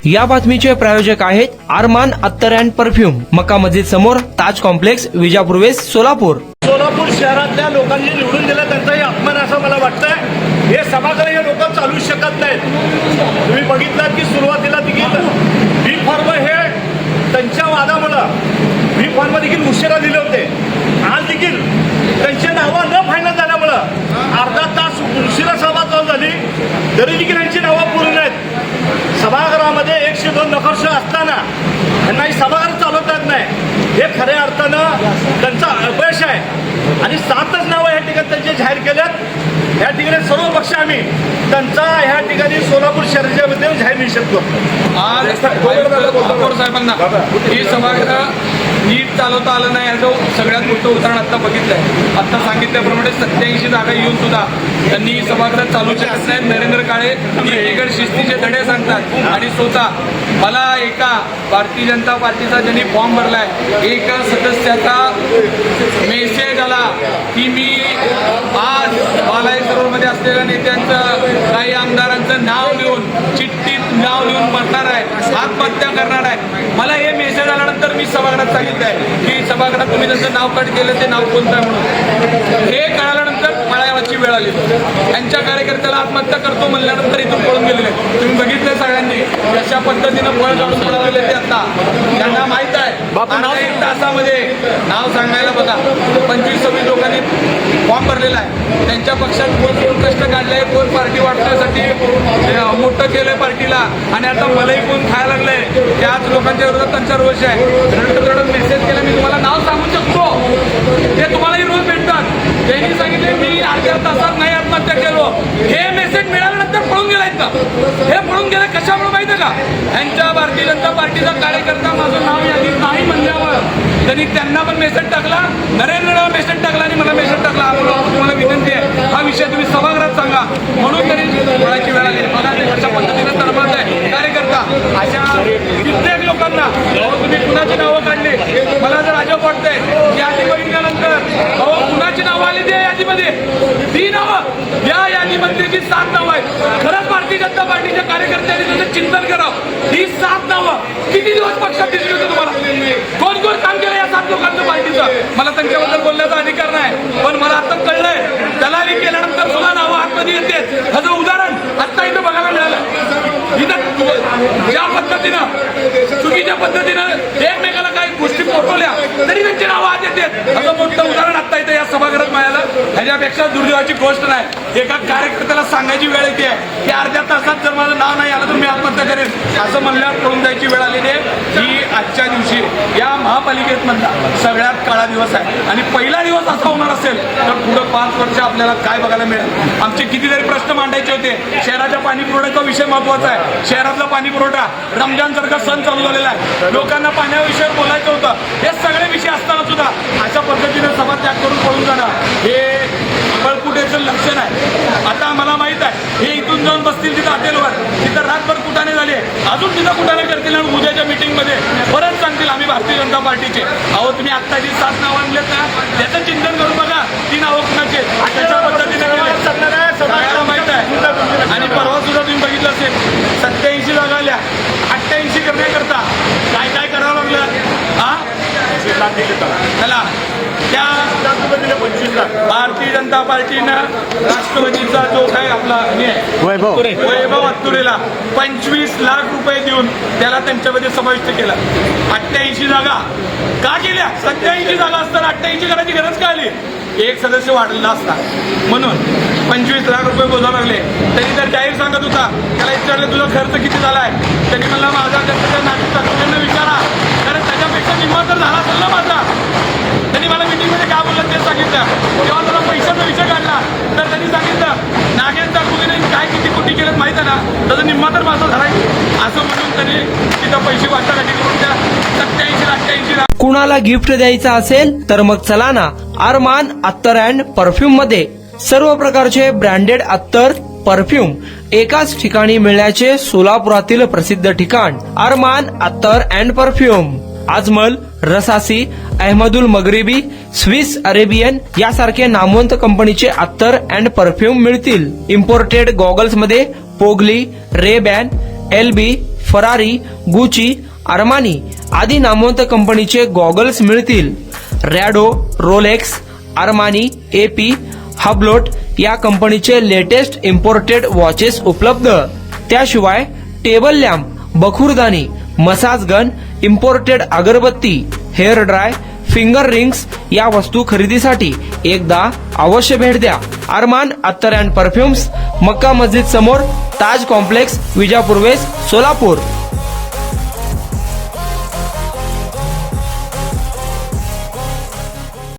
या बातमीचे प्रायोजक आहेत अरमान अत्तर अँड परफ्यूम, मक्का मस्जिद समोर, ताज कॉम्प्लेक्स, विजापूर वेस्ट, सोलापूर. सोलापूर शहरातल्या लोकांनी निवडून दिलं त्यांचाही अपमान असं मला वाटतंय. हे सभागृह हे लोक चालू शकत नाहीत. तुम्ही बघितलं की सुरुवातीला देखील बी फॉर्म हे त्यांच्या वादामुळं बी फॉर्म देखील उशिरा दिले होते. आज देखील त्यांची नावं न फायनल झाल्यामुळं अर्धा तास उशिरा सभा चालू झाली, तरी देखील यांची नावं पूर्ण आहेत. सभागृहामध्ये 102 नफरशा असताना त्यांना ही सभागृह चालवता येत नाही. हे खऱ्या अर्थानं त्यांचा अपयश आहे. आणि 7च नावं या ठिकाणी त्यांचे जाहीर केल्यात. या ठिकाणी सर्व पक्ष आम्ही त्यांचा ह्या ठिकाणी सोलापूर शहराच्या वतीने जाहीर निषेध करतो. आज ठाकूर साहेबांना ही सभागृह नीट चालवता आलं नाही याचं सगळ्यात मोठं उदाहरण आता बघितलंय. आता सांगितल्याप्रमाणे 87 जागा येऊन सुद्धा त्यांनी ही सभागृह चालू शकत नाही. नरेंद्र काळे एकीकडे शिस्तीचे धडे सांगतात आणि स्वतः मला एका भारतीय जनता पार्टीचा ज्यांनी फॉर्म भरलाय एका सदस्याचा मेसेज आला की मी आज बालाई सरोवरमध्ये असलेल्या नेत्यांचं काही आमदारांचं नाव लिहून चिठ्ठीत नाव लिहून मरणार आहे, आत्महत्या करणार आहे. मला हे मेसेज आल्यानंतर मी सभागृहात सांगितलं आहे की सभागृहात तुम्ही जसं नाव कट केलं ते नाव कोणतं आहे म्हणून. हे कळाल्यानंतर पळायची वेळ आली. त्यांच्या कार्यकर्त्याला आत्महत्या करतो म्हणल्यानंतर इथून पळून गेलेले तुम्ही बघितलं सगळ्यांनी कशा पद्धतीनं पळ काढून पळालेले ते. आता त्यांना माहित आहे एक तासामध्ये नाव सांगायला बघा 25-26 लोकांनी फॉर्म भरलेला आहे. त्यांच्या पक्षात कोण कोण कष्ट काढले, कोण पार्टी वाढवण्यासाठी मोठं केलंय पार्टीला आणि आता मलाही कोण खायला लागलंय. त्याच लोकांच्या विरोधात त्यांचा रोष आहे. रडत मेसेज केला मी तुम्हाला नाव सांगू शकतो, ते तुम्हालाही रोज भेटतात. त्यांनी सांगितले मी अर्ध्या तासात नाही आत्महत्या केलो. हे मेसेज मिळाल्यानंतर पळून गेलाय का? हे पळून गेले कशामुळे माहिती आहे का? यांच्या भारतीय जनता पार्टीचा कार्यकर्ता माझं नाव यादीत नाही म्हणल्यावर त्यांनी त्यांना पण मेसेज टाकला, नरेंद्रला मेसेज टाकला आणि मला मेसेज टाकला. तुम्हाला विनंती आहे हा विषय तुम्ही सभागृहात सांगा म्हणून त्यांनी बोलायची वेळ आली. बघा ते कशा पद्धतीनं तरबत आहे कार्यकर्ता. अशा कित्येक लोकांना तुम्ही कुणाची नावं काढली मला जर अजब वाटतंय. यादी बघितल्यानंतर कुणाची नावं आली त्या यादीमध्ये 3 नावं, या यादीमधली 7 नावं आहेत. खरंच भारतीय जनता पार्टीच्या कार्यकर्त्यांनी त्याचं चिंतन करावं. ही 7 नावं किती दिवस पक्षात दिसली होती तुम्हाला? कोण कोण काम केलं या 7 लोकांचं पार्टीचं? मला त्यांच्याबद्दल बोलण्याचा अधिकार नाही, पण मला आता कळलंय दलाली केल्यानंतर सुद्धा नावं आतमध्ये येते. ह्याचं उदाहरण आता इथं बघायला मिळालं. इथं ज्या पद्धतीनं चुकीच्या पद्धतीनं एकमेकाला काही गोष्टी पोटवल्या तरी त्यांची नावं आत येते. असं मोठं उदाहरण आता इथं या सभागृहात मिळालं. ह्याच्यापेक्षा दुर्दैवाची गोष्ट नाही. एका कार्यकर्त्याला सांगायची वेळ येते की अर्ध्या तासात जर माझं नाव नाही आलं तर मी आत्महत्या करेन असं म्हणल्यावर पळून जायची वेळ आलेली आहे. ही आजच्या दिवशी या महापालिकेत मधला सगळ्यात काळा दिवस आहे आणि पहिला दिवस असा होणार असेल तर पुढं 5 वर्ष आपल्याला काय बघायला मिळेल. आमचे कितीतरी प्रश्न मांडायचे होते. शहराच्या पाणी पुरवठ्याचा विषय महत्वाचा आहे. शहरातला पाणी पुरवठा, रमजान सारखा सण चालू झालेला आहे, लोकांना पाण्याविषयी बोलायचं होतं. हे सगळे विषय असताना सुद्धा अशा पद्धतीने सभा त्याग करून पळून जाणं हे बळपुटेचं लक्षण आहे. आता मला माहित आहे हे इथून जाऊन बसतील तिथं हॉटेलवर, तिथं रातभर कुटाणे झाले, अजून तिथं कुटाणे करतील आणि उद्याच्या मीटिंगमध्ये परत सांगतील आम्ही भारतीय जनता पार्टीचे. अहो तुम्ही आत्ता जी 7 नावं आणलेत ना त्याचं चिंतन करून बघा. ती नावं कुणाचे त्याच्या पद्धतीने सगळ्याला माहित आहे. आणि परवा सुद्धा तुम्ही बघितलं असेल 87 जागा आल्या. 88 करण्याकरता काय काय करावं लागलं हा त्याला त्या भारतीय जनता पार्टीनं राष्ट्रवादीचा जो काय आपला वैभव अत्तुरेला 25 लाख रुपये देऊन त्याला त्यांच्यामध्ये समाविष्ट केला. 88 जागा का केल्या? 87 जागा असताना 88 करायची गरज का आली? एक सदस्य वाढलेला असता म्हणून 25 लाख रुपये बोलावं लागले. त्यांनी तर जाहीर सांगत होता. त्याला विचारलं तुझा खर्च किती झाला आहे? त्यांनी म्हणला माझा खर्च नागरिकांना विचारा कारण त्याच्यापेक्षा निम्मा तर झाला असेल ना माझा. त्यांनी मला मीटिंगमध्ये काय बोललं ते सांगितलं. जेव्हा त्याला पैशाचा विषय काढला तर त्यांनी सांगितलं नागेंचा कुठे काय किती कोटी केलं माहिती आहे ना, त्याचा निम्मा तर माझा झाला असं म्हणून त्यांनी तिथं पैसे वाटाघाटी करून त्या 87-88 लाख. कुणाला गिफ्ट द्यायचं असेल तर मग चला ना अरमान अत्तर अँड परफ्यूम मध्ये. सर्व प्रकारचे ब्रँडेड अत्तर परफ्यूम एकाच ठिकाणी मिळण्याचे सोलापुरातील प्रसिद्ध ठिकाण अरमान अत्तर and perfume. Ajmal, Rasasi, Ahmed Al Maghribi, Swiss Arabian यासारखे नामवंत कंपनीचे अत्तर अँड परफ्यूम मिळतील. इम्पोर्टेड गॉगल्स मध्ये पोगली, रेबॅन, एलबी, फरारी, गुची, अरमानी आदी नामवंत कंपनीचे गॉगल्स मिळतील. Rado, Rolex, Armani, AP, Hublot या कंपनीचे लेटेस्ट इम्पोर्टेड वॉचेस उपलब्ध. त्याशिवाय टेबल लॅम्प, बखुरदानी, मसाज गन, इम्पोर्टेड अगरबत्ती, हेअर ड्राय, फिंगर रिंग्स या वस्तू खरेदीसाठी एकदा अवश्य भेट द्या. अरमान अत्तर अँड परफ्युम्स, मक्का मस्जिद समोर, ताज कॉम्प्लेक्स, विजापूर वेस्ट, सोलापूर.